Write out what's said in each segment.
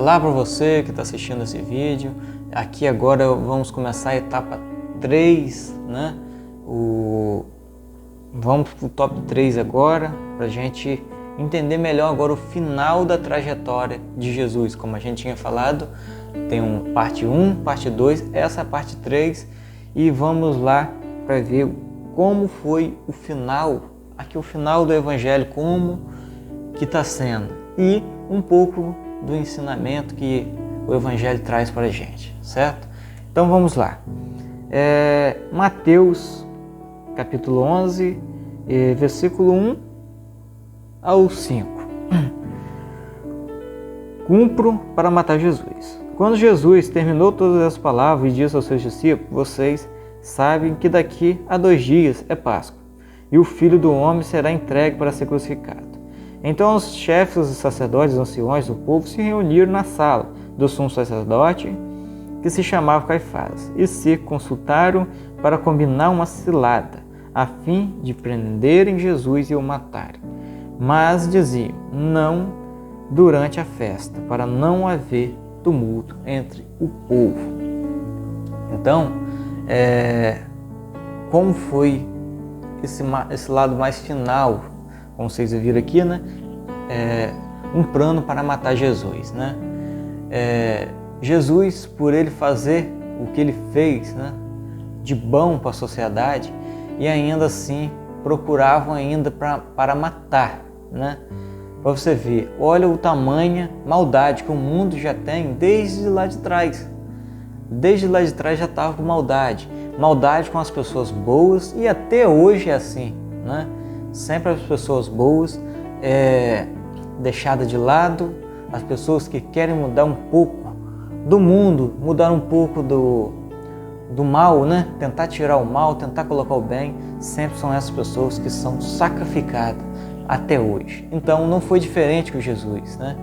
Olá para você que está assistindo esse vídeo. Aqui agora vamos começar a etapa 3, né? Vamos para o top 3 agora, para a gente entender melhor agora o final da trajetória de Jesus. Como a gente tinha falado, tem parte 1, parte 2, essa é a parte 3. E vamos lá para ver como foi o final, aqui o final do Evangelho, como que está sendo. E um pouco do ensinamento que o Evangelho traz para a gente, certo? Então vamos lá. Mateus capítulo 11, versículo 1 ao 5. Cumpro para matar Jesus. Quando Jesus terminou todas as palavras e disse aos seus discípulos: vocês sabem que daqui a 2 dias é Páscoa, e o Filho do Homem será entregue para ser crucificado. Então os chefes dos sacerdotes e os anciões do povo se reuniram na sala do sumo sacerdote, que se chamava Caifás, e se consultaram para combinar uma cilada, a fim de prenderem Jesus e o matarem. Mas diziam: não durante a festa, para não haver tumulto entre o povo. Então, como foi esse lado mais final, como vocês viram aqui, né? Um plano para matar Jesus, né? Jesus, por ele fazer o que ele fez, né, de bom para a sociedade, e ainda assim procuravam ainda para matar, né? Para você ver, olha o tamanho maldade que o mundo já tem desde lá de trás. Desde lá de trás já estava com maldade com as pessoas boas, e até hoje é assim, né? Sempre as pessoas boas deixadas de lado, as pessoas que querem mudar um pouco do mundo, mudar um pouco do mal, né? Tentar tirar o mal, tentar colocar o bem, sempre são essas pessoas que são sacrificadas até hoje. Então não foi diferente com Jesus, né?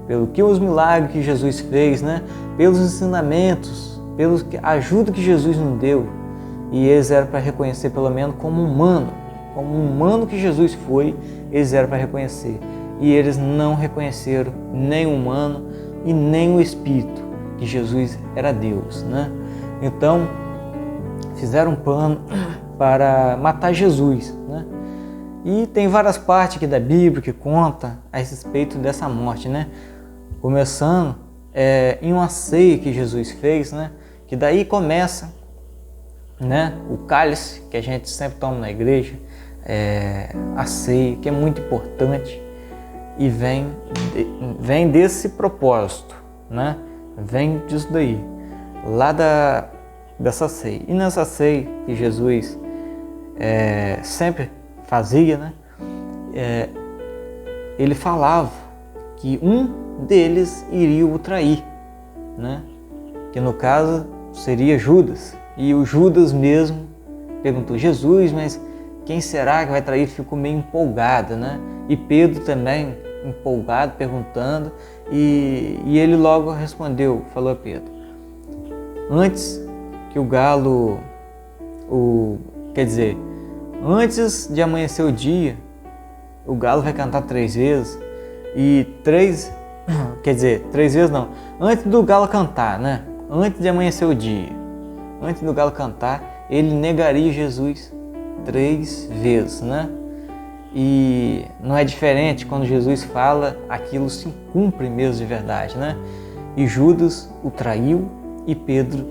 Pelo que os milagres que Jesus fez, né? Pelos ensinamentos, pela ajuda que Jesus nos deu, e eles eram para reconhecer pelo menos como humano que Jesus foi, eles eram para reconhecer. E eles não reconheceram nem o humano e nem o Espírito, que Jesus era Deus, né? Então, fizeram um plano para matar Jesus, né? E tem várias partes aqui da Bíblia que conta a respeito dessa morte, né? Começando em uma ceia que Jesus fez, né? Que daí começa, né, o cálice que a gente sempre toma na igreja, a ceia, que é muito importante, e vem desse propósito, né? Vem disso daí, lá dessa ceia. E nessa ceia que Jesus sempre fazia, né? Ele falava que um deles iria o trair, né? Que no caso seria Judas. E o Judas mesmo perguntou: Jesus, mas quem será que vai trair? Ficou meio empolgado, né? E Pedro também empolgado, perguntando, e ele logo respondeu, falou a Pedro: antes que o galo, antes de amanhecer o dia, o galo vai cantar 3 vezes, e 3 vezes não, antes do galo cantar, né? Antes de amanhecer o dia, antes do galo cantar, ele negaria Jesus 3 vezes, né? E não é diferente quando Jesus fala, aquilo se cumpre mesmo de verdade, né? E Judas o traiu e Pedro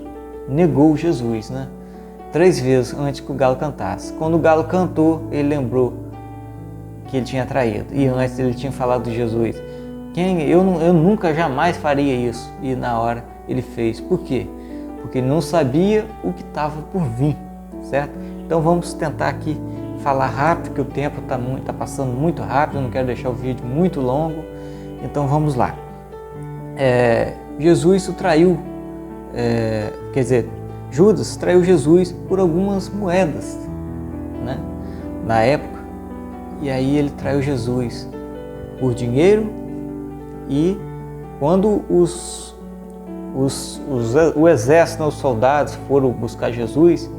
negou Jesus, né? 3 vezes antes que o galo cantasse. Quando o galo cantou, ele lembrou que ele tinha traído. E antes ele tinha falado de Jesus: eu nunca, jamais faria isso. E na hora ele fez. Por quê? Porque ele não sabia o que estava por vir, certo? Então vamos tentar aqui falar rápido, que o tempo está passando muito rápido, eu não quero deixar o vídeo muito longo. Então vamos lá. Jesus o traiu, Judas traiu Jesus por algumas moedas, né? Na época. E aí ele traiu Jesus por dinheiro, e quando o exército, os soldados foram buscar Jesus,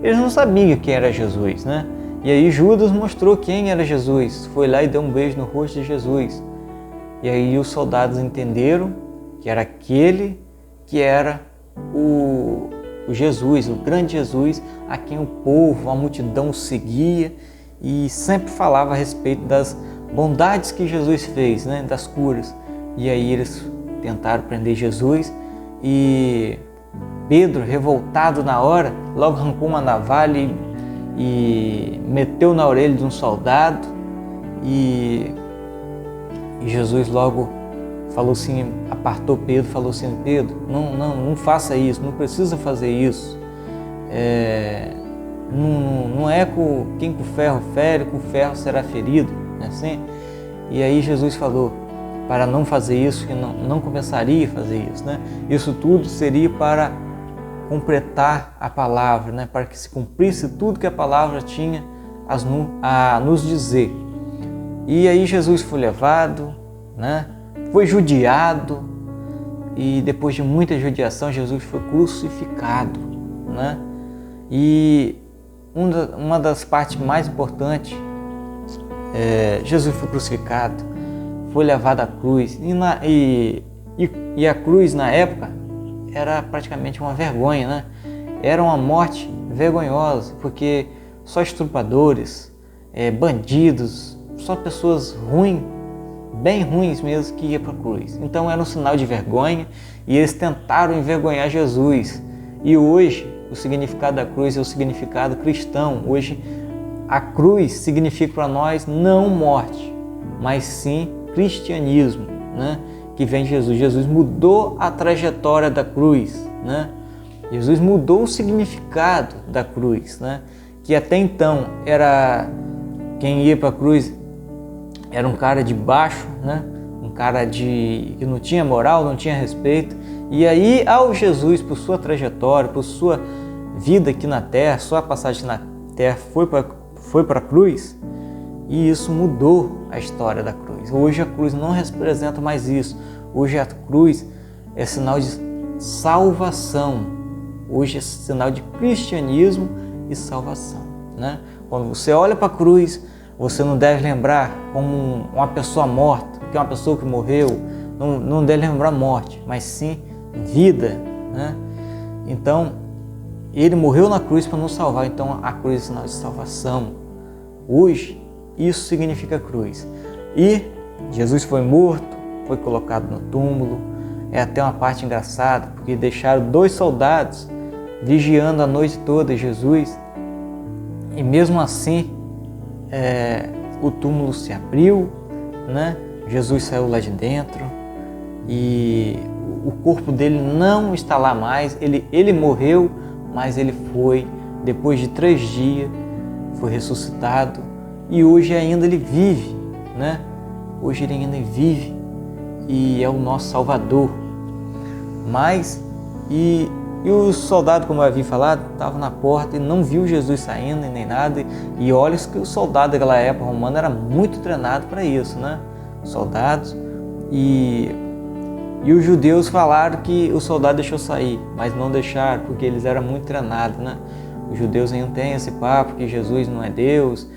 eles não sabiam quem era Jesus, né? E aí Judas mostrou quem era Jesus, foi lá e deu um beijo no rosto de Jesus. E aí os soldados entenderam que era aquele que era o Jesus, o grande Jesus, a quem o povo, a multidão seguia e sempre falava a respeito das bondades que Jesus fez, né, das curas. E aí eles tentaram prender Jesus e Pedro, revoltado na hora, logo arrancou uma navalha e meteu na orelha de um soldado e Jesus logo falou assim, apartou Pedro, falou assim: Pedro, não faça isso, não precisa fazer isso. Não é com quem com ferro fere, com ferro será ferido, não é assim? E aí Jesus falou para não fazer isso, que não começaria a fazer isso, né? Isso tudo seria para completar a palavra, né? Para que se cumprisse tudo que a palavra tinha a nos dizer. E aí Jesus foi levado, né? Foi judiado e depois de muita judiação Jesus foi crucificado, né? E uma das partes mais importantes, Jesus foi crucificado, foi levado à cruz e a cruz na época era praticamente uma vergonha, né? Era uma morte vergonhosa, porque só estupradores, bandidos, só pessoas ruins, bem ruins mesmo, que iam para a cruz. Então era um sinal de vergonha e eles tentaram envergonhar Jesus. E hoje o significado da cruz é o significado cristão. Hoje a cruz significa para nós não morte, mas sim cristianismo, né? Que vem de Jesus. Jesus mudou a trajetória da cruz, né? Jesus mudou o significado da cruz, né? Que até então era quem ia para a cruz era um cara de baixo, né? Um cara que não tinha moral, não tinha respeito. E aí, ao Jesus, por sua trajetória, por sua vida aqui na terra, sua passagem na terra, foi para a cruz, e isso mudou a história da cruz. Hoje a cruz não representa mais isso. Hoje a cruz é sinal de salvação. Hoje é sinal de cristianismo e salvação, né? Quando você olha para a cruz, você não deve lembrar como uma pessoa morta, que é uma pessoa que morreu. Não deve lembrar morte, mas sim vida, né? Então, ele morreu na cruz para nos salvar. Então, a cruz é sinal de salvação. Hoje, isso significa cruz. E Jesus foi morto, foi colocado no túmulo. É até uma parte engraçada, porque deixaram 2 soldados vigiando a noite toda Jesus. E mesmo assim, o túmulo se abriu, né? Jesus saiu lá de dentro e o corpo dele não está lá mais. Ele morreu, mas ele foi, depois de 3 dias, foi ressuscitado e hoje ainda ele vive, né? Hoje ele ainda vive e é o nosso Salvador. Mas, e o soldado, como eu havia falado, estava na porta e não viu Jesus saindo nem nada. E olha que o soldado daquela época romana era muito treinado para isso, né? Soldados. E os judeus falaram que o soldado deixou sair, mas não deixaram, porque eles eram muito treinados, né? Os judeus ainda têm esse papo que Jesus não é Deus,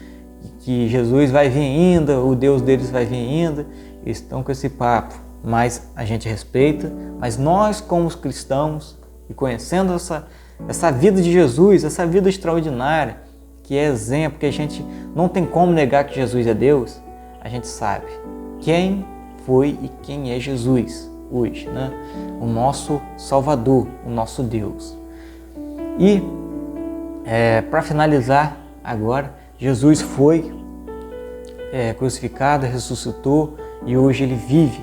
que Jesus vai vir ainda, o Deus deles vai vir ainda. Eles estão com esse papo, mas a gente respeita. Mas nós, como cristãos, e conhecendo essa vida de Jesus, essa vida extraordinária, que é exemplo, que a gente não tem como negar que Jesus é Deus, a gente sabe quem foi e quem é Jesus hoje, né? O nosso Salvador, o nosso Deus. E para finalizar agora, Jesus foi crucificado, ressuscitou e hoje ele vive.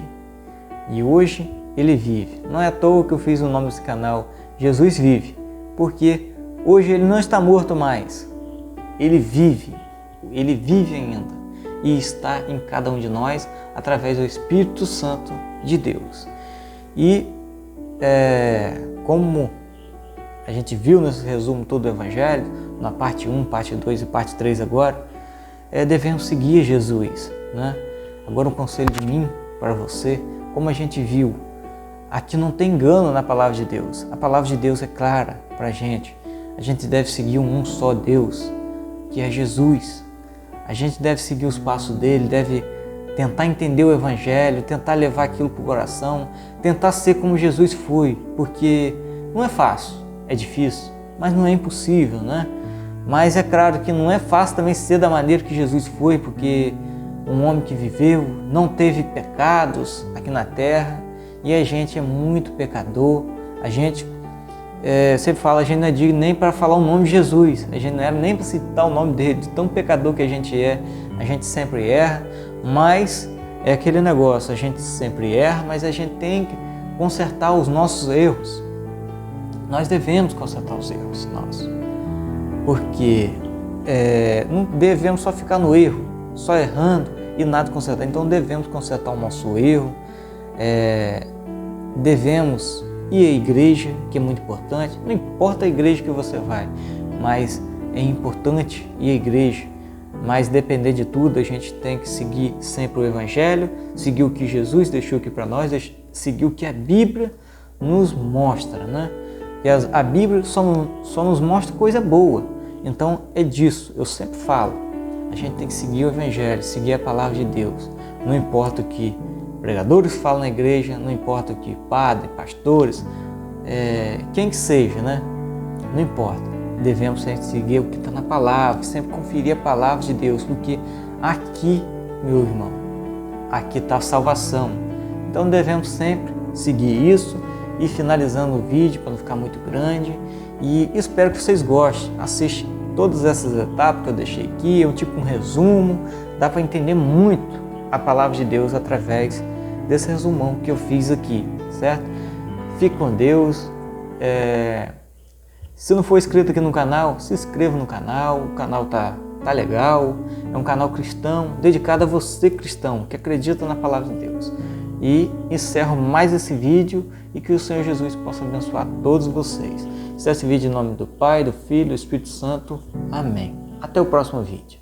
E hoje ele vive. Não é à toa que eu fiz o nome desse canal, Jesus vive, porque hoje ele não está morto mais. Ele vive ainda e está em cada um de nós através do Espírito Santo de Deus. E como a gente viu nesse resumo todo do Evangelho, na parte 1, parte 2 e parte 3 agora, devemos seguir Jesus, né? Agora um conselho de mim para você, como a gente viu, aqui não tem engano na palavra de Deus. A palavra de Deus é clara para a gente. A gente deve seguir um só Deus, que é Jesus. A gente deve seguir os passos dele, deve tentar entender o Evangelho, tentar levar aquilo para o coração, tentar ser como Jesus foi, porque não é fácil, é difícil, mas não é impossível, né? Mas é claro que não é fácil também ser da maneira que Jesus foi, porque um homem que viveu, não teve pecados aqui na terra, e a gente é muito pecador. A gente sempre fala, a gente não é digno nem para falar o nome de Jesus, a gente não era nem para citar o nome dele, de tão pecador que a gente sempre erra, mas é aquele negócio, a gente sempre erra, mas a gente tem que consertar os nossos erros. Nós devemos consertar os erros nossos, porque não devemos só ficar no erro, só errando e nada consertar. Então devemos consertar o nosso erro, devemos ir à igreja, que é muito importante. Não importa a igreja que você vai, mas é importante ir à igreja. Mas depender de tudo, a gente tem que seguir sempre o Evangelho, seguir o que Jesus deixou aqui para nós, seguir o que a Bíblia nos mostra, né? E a Bíblia só nos mostra coisa boa. Então é disso, eu sempre falo. A gente tem que seguir o Evangelho, seguir a Palavra de Deus. Não importa o que pregadores falam na igreja, não importa o que padres, pastores, quem que seja, né? Não importa. Devemos sempre seguir o que está na Palavra, sempre conferir a Palavra de Deus, porque aqui, meu irmão, aqui está a salvação. Então devemos sempre seguir isso. E finalizando o vídeo, para não ficar muito grande, e espero que vocês gostem. Assiste todas essas etapas que eu deixei aqui, é um resumo, dá para entender muito a Palavra de Deus através desse resumão que eu fiz aqui, certo? Fique com Deus. Se não for inscrito aqui no canal, se inscreva no canal, o canal tá legal, é um canal cristão, dedicado a você cristão, que acredita na Palavra de Deus. E encerro mais esse vídeo e que o Senhor Jesus possa abençoar todos vocês. Esse vídeo em nome do Pai, do Filho e do Espírito Santo. Amém. Até o próximo vídeo.